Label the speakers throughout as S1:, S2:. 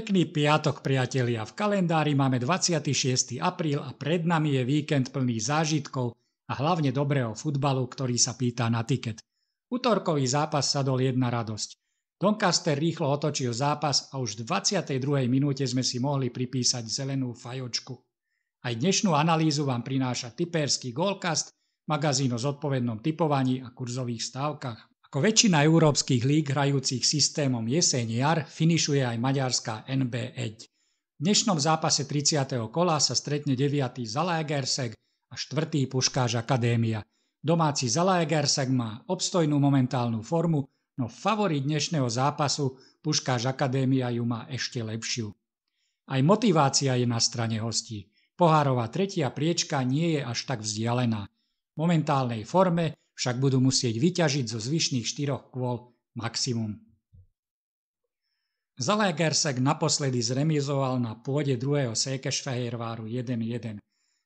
S1: Pekný piatok, priatelia. V kalendári máme 26. apríl a pred nami je víkend plný zážitkov a hlavne dobrého futbalu, ktorý sa pýta na tiket. Utorkový zápas sadol jedna radosť. Doncaster rýchlo otočil zápas a už v 22. minúte sme si mohli pripísať zelenú fajočku. Aj dnešnú analýzu vám prináša tipérsky Goalcast, magazín o zodpovednom tipovaní a kurzových stávkach. Ako väčšina európskych líg hrajúcich systémom jeseň-jar finišuje aj maďarská NB1. V dnešnom zápase 30. kola sa stretne 9. Zalaegerszeg a 4. Puškáš Akadémia. Domáci Zalaegerszeg má obstojnú momentálnu formu, no favorit dnešného zápasu Puškáš Akadémia ju má ešte lepšiu. Aj motivácia je na strane hostí. Pohárová tretia priečka nie je až tak vzdialená. V momentálnej forme však budú musieť vyťažiť zo zvyšných 4 kôl maximum. Zalaegerszeg naposledy zremizoval na pôde druhého Székesfehérváru 1-1.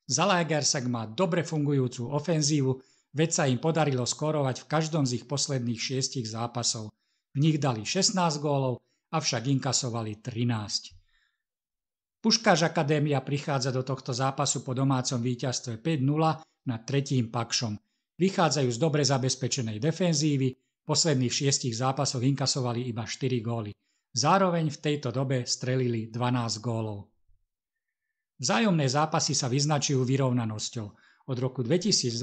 S1: Zalaegerszeg má dobre fungujúcu ofenzívu, veď sa im podarilo skórovať v každom z ich posledných 6 zápasov. V nich dali 16 gólov, avšak inkasovali 13. Puškáš Akadémia prichádza do tohto zápasu po domácom víťazstve 5-0 nad tretím Pakšom. Vychádzajú z dobre zabezpečenej defenzívy, v posledných 6 zápasoch inkasovali iba 4 góly. Zároveň v tejto dobe strelili 12 gólov. Vzájomné zápasy sa vyznačujú vyrovnanosťou. Od roku 2022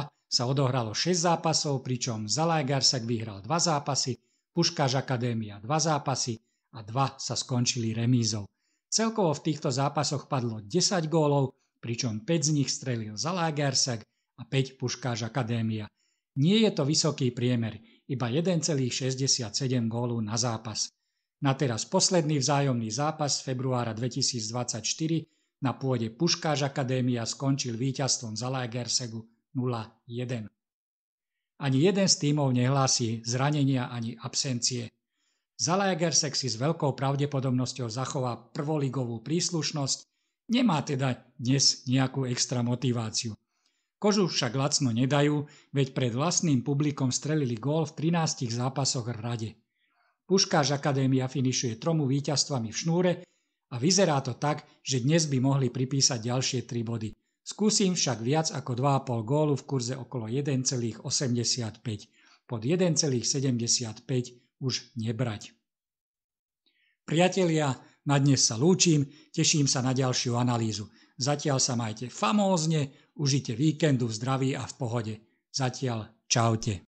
S1: sa odohralo 6 zápasov, pričom Zalaegerszeg vyhral 2 zápasy, Puškáš Akadémia 2 zápasy a 2 sa skončili remízou. Celkovo v týchto zápasoch padlo 10 gólov, pričom 5 z nich strelil Zalaegerszeg a 5 Puškáš Akadémia. Nie je to vysoký priemer, iba 1,67 gólu na zápas. Na teraz posledný vzájomný zápas z februára 2024 na pôde Puškáš Akadémia skončil víťazstvom Zalaegerszegu 0-1. Ani jeden z tímov nehlási zranenia ani absencie. Zalaegerszeg si s veľkou pravdepodobnosťou zachová prvoligovú príslušnosť, nemá teda dnes nejakú extra motiváciu. Kožu však lacno nedajú, veď pred vlastným publikom strelili gól v 13 zápasoch v rade. Puškáš Akadémia finišuje 3 víťazstvami v šnúre a vyzerá to tak, že dnes by mohli pripísať ďalšie 3 body. Skúsim však viac ako 2,5 gólu v kurze okolo 1,85. Pod 1,75 už nebrať. Priatelia, na dnes sa lúčim, teším sa na ďalšiu analýzu. Zatiaľ sa majte famózne, užite víkendu v zdraví a v pohode. Zatiaľ čaute.